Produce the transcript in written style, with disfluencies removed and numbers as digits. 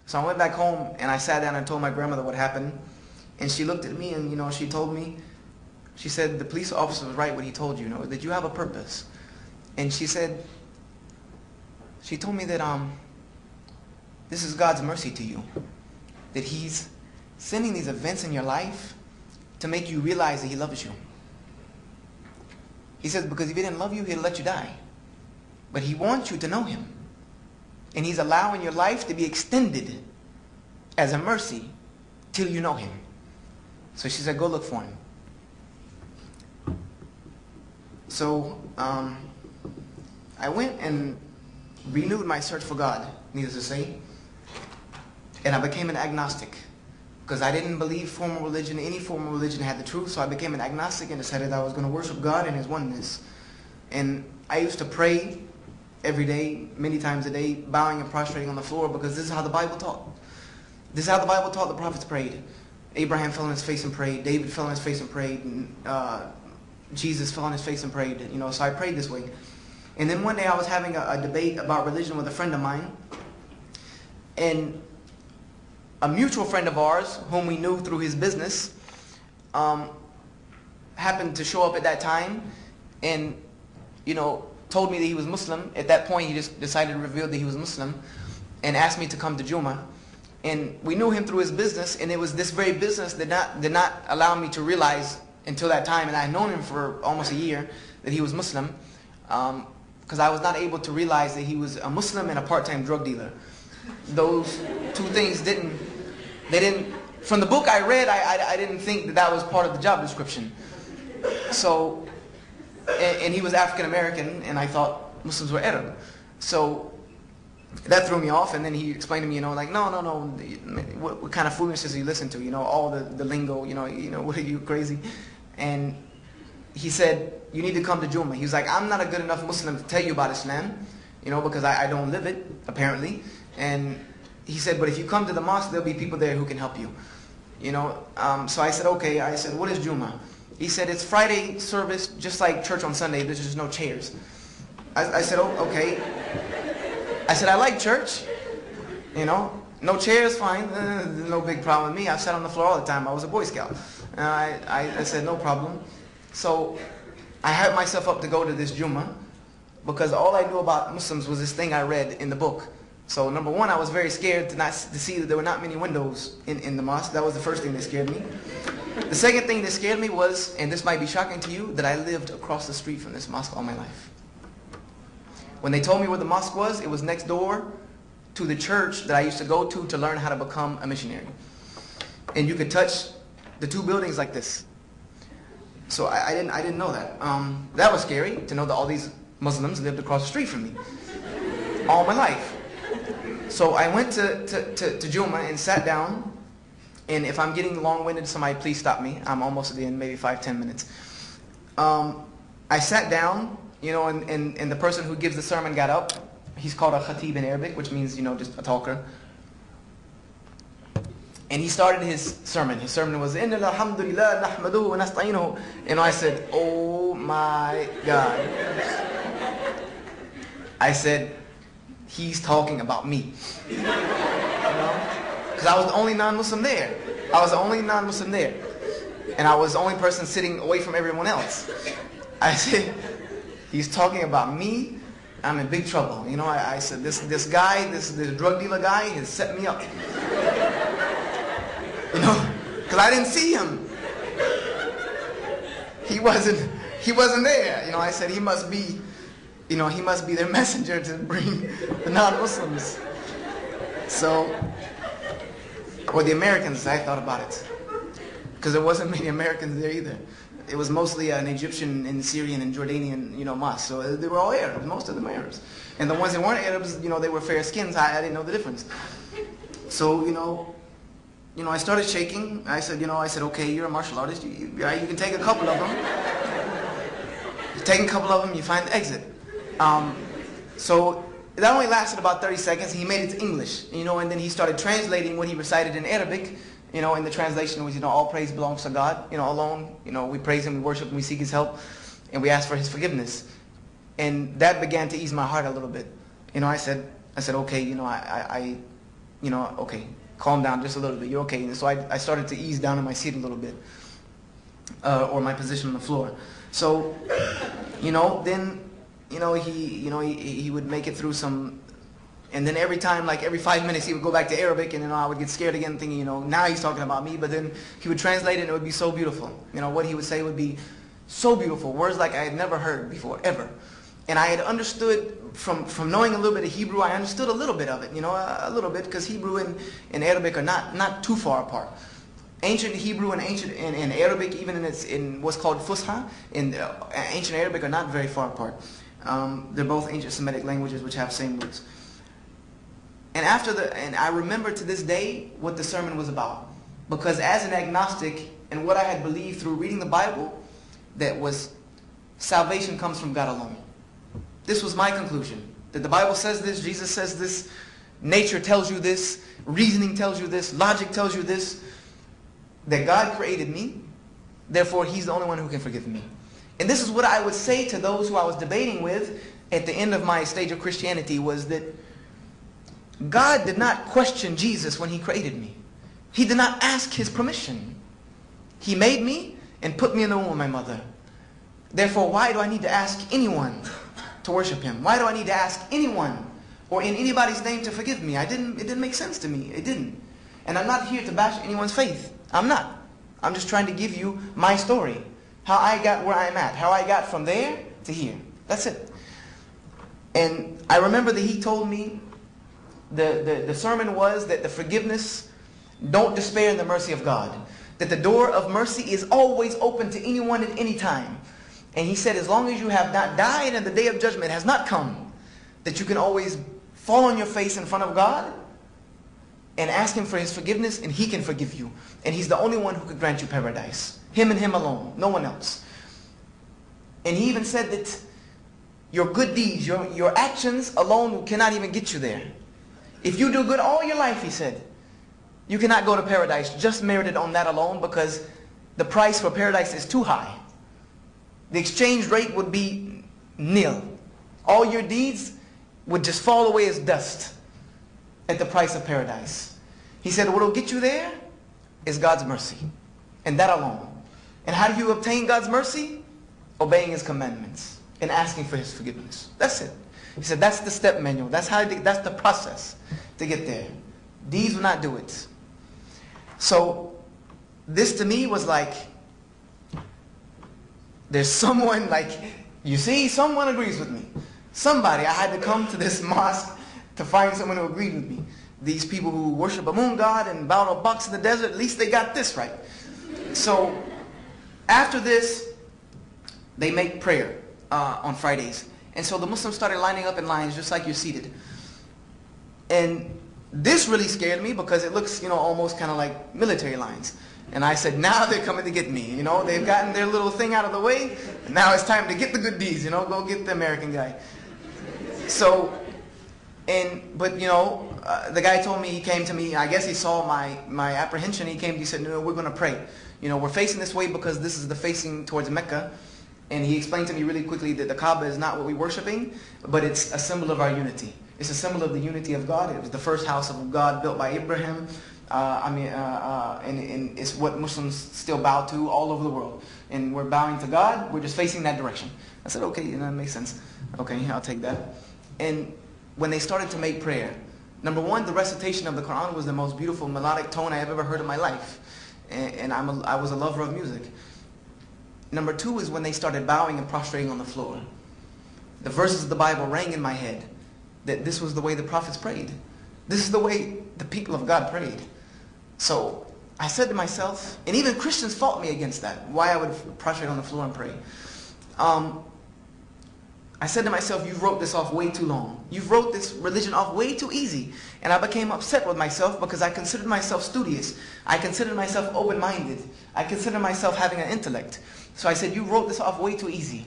So I went back home and I sat down and told my grandmother what happened. And she looked at me and, she told me, she said, the police officer was right what he told you, that you have a purpose. And she said, she told me that this is God's mercy to you. That He's sending these events in your life to make you realize that He loves you. He says, because if He didn't love you, He'll let you die. But He wants you to know Him. And He's allowing your life to be extended as a mercy till you know Him. So she said, go look for Him. So I went and renewed my search for God, needless to say. And I became an agnostic. Because I didn't believe formal religion, any formal religion had the truth. So I became an agnostic and decided I was going to worship God in His oneness. And I used to pray every day, many times a day, bowing and prostrating on the floor, because this is how the Bible taught. This is how the Bible taught the prophets prayed. Abraham fell on his face and prayed. David fell on his face and prayed. And, Jesus fell on his face and prayed. So I prayed this way. And then one day I was having a debate about religion with a friend of mine. And a mutual friend of ours, whom we knew through his business, happened to show up at that time and, told me that he was Muslim. At that point, he just decided to reveal that he was Muslim and asked me to come to Juma. And we knew him through his business, and it was this very business that did not allow me to realize until that time, and I had known him for almost a year, that he was Muslim, because I was not able to realize that he was a Muslim and a part-time drug dealer. Those two things from the book I read, I didn't think that was part of the job description. So, and he was African American, and I thought Muslims were Arab. So that threw me off, and then he explained to me, no, what kind of foolishness do you listen to? All the lingo, what are you, crazy? And he said, you need to come to Juma. He was like, I'm not a good enough Muslim to tell you about Islam, because I don't live it, apparently. And he said, but if you come to the mosque, there'll be people there who can help you. So I said, okay. I said, what is Juma? He said, it's Friday service, just like church on Sunday. There's just no chairs. I said, oh, okay. I said, I like church. No chairs, fine. No big problem with me. I sat on the floor all the time. I was a Boy Scout. I said, no problem. So I hyped myself up to go to this Juma because all I knew about Muslims was this thing I read in the book. So number one, I was very scared to see that there were not many windows in the mosque. That was the first thing that scared me. The second thing that scared me was, and this might be shocking to you, that I lived across the street from this mosque all my life. When they told me where the mosque was, it was next door to the church that I used to go to learn how to become a missionary. And you could touch the two buildings like this. So I didn't know that. That was scary, to know that all these Muslims lived across the street from me all my life. So I went to Juma and sat down. And if I'm getting long-winded, somebody please stop me. I'm almost at the end, maybe 5-10 minutes. I sat down, and the person who gives the sermon got up. He's called a khatib in Arabic, which means, just a talker. And he started his sermon. His sermon was, Inna alhamdulillah nahmaduhu wa nasta'inuhu. And I said, oh my God. I said, he's talking about me. Because I was the only non-Muslim there. And I was the only person sitting away from everyone else. I said, he's talking about me. I'm in big trouble. I said, this guy, this drug dealer guy has set me up. Because I didn't see him. He wasn't there. I said, he must be their messenger to bring the non-Muslims. So, or the Americans, I thought about it. Because there wasn't many Americans there either. It was mostly an Egyptian and Syrian and Jordanian, mosque. So they were all Arabs, most of them Arabs. And the ones that weren't Arabs, they were fair skins. I didn't know the difference. So, I started shaking. I said, okay, you're a martial artist. You can take a couple of them. You take a couple of them, you find the exit. So that only lasted about 30 seconds. He made it to English, and then he started translating what he recited in Arabic. And the translation was, all praise belongs to God, alone. We praise Him, we worship Him, we seek His help, and we ask for His forgiveness. And that began to ease my heart a little bit. I said, okay, okay, calm down just a little bit. You're okay. And so I started to ease down in my seat a little bit, or my position on the floor. So, then, he would make it through some, and then every time, like every 5 minutes, he would go back to Arabic, and I would get scared again, thinking, now he's talking about me. But then he would translate it, and it would be so beautiful. What he would say would be so beautiful, words like I had never heard before, ever. And I had understood, from knowing a little bit of Hebrew, I understood a little bit of it, a little bit, because Hebrew and Arabic are not too far apart. Ancient Hebrew and and Arabic, even in what's called Fusha, in ancient Arabic are not very far apart. They're both ancient Semitic languages which have same roots. And I remember to this day what the sermon was about. Because as an agnostic, and what I had believed through reading the Bible, that was salvation comes from God alone. This was my conclusion. That the Bible says this, Jesus says this, nature tells you this, reasoning tells you this, logic tells you this. That God created me, therefore He's the only one who can forgive me. And this is what I would say to those who I was debating with at the end of my stage of Christianity, was that God did not question Jesus when He created me. He did not ask His permission. He made me and put me in the womb of my mother. Therefore, why do I need to ask anyone to worship Him? Why do I need to ask anyone or in anybody's name to forgive me? It didn't make sense to me. It didn't. And I'm not here to bash anyone's faith. I'm not. I'm just trying to give you my story. How I got where I'm at. How I got from there to here. That's it. And I remember that he told me, the sermon was that the forgiveness, don't despair in the mercy of God. That the door of mercy is always open to anyone at any time. And he said, as long as you have not died and the day of judgment has not come, that you can always fall on your face in front of God and ask Him for His forgiveness, and He can forgive you. And He's the only one who could grant you paradise. Him and Him alone, no one else. And he even said that your good deeds, your actions alone cannot even get you there. If you do good all your life, he said, you cannot go to paradise just merited on that alone, because the price for paradise is too high. The exchange rate would be nil. All your deeds would just fall away as dust at the price of paradise. He said what will get you there is God's mercy, and that alone. And how do you obtain God's mercy? Obeying His commandments and asking for His forgiveness. That's it. He said that's the step manual. That's the process to get there. Deeds will not do it. So this to me was like, there's someone, like, you see, someone agrees with me. Somebody, I had to come to this mosque to find someone who agreed with me. These people who worship a moon god and bow to bucks in the desert, at least they got this right. So after this, they make prayer on Fridays. And so the Muslims started lining up in lines just like you're seated. And this really scared me because it looks, almost kind of like military lines. And I said, now they're coming to get me. They've gotten their little thing out of the way. And now it's time to get the good deeds, go get the American guy. So, but the guy told me, he came to me, I guess he saw my apprehension. He came, he said, no, we're going to pray. We're facing this way because this is the facing towards Mecca. And he explained to me really quickly that the Kaaba is not what we're worshiping, but it's a symbol of our unity. It's a symbol of the unity of God. It was the first house of God built by Abraham. And it's what Muslims still bow to all over the world. And we're bowing to God. We're just facing that direction. I said, okay, that makes sense. Okay, I'll take that. And when they started to make prayer, number one, the recitation of the Quran was the most beautiful melodic tone I have ever heard in my life. And I was a lover of music. Number two is when they started bowing and prostrating on the floor. The verses of the Bible rang in my head that this was the way the prophets prayed. This is the way the people of God prayed. So I said to myself, and even Christians fought me against that, why I would prostrate on the floor and pray. I said to myself, you wrote this off way too long. You've wrote this religion off way too easy. And I became upset with myself because I considered myself studious. I considered myself open-minded. I considered myself having an intellect. So I said, you wrote this off way too easy.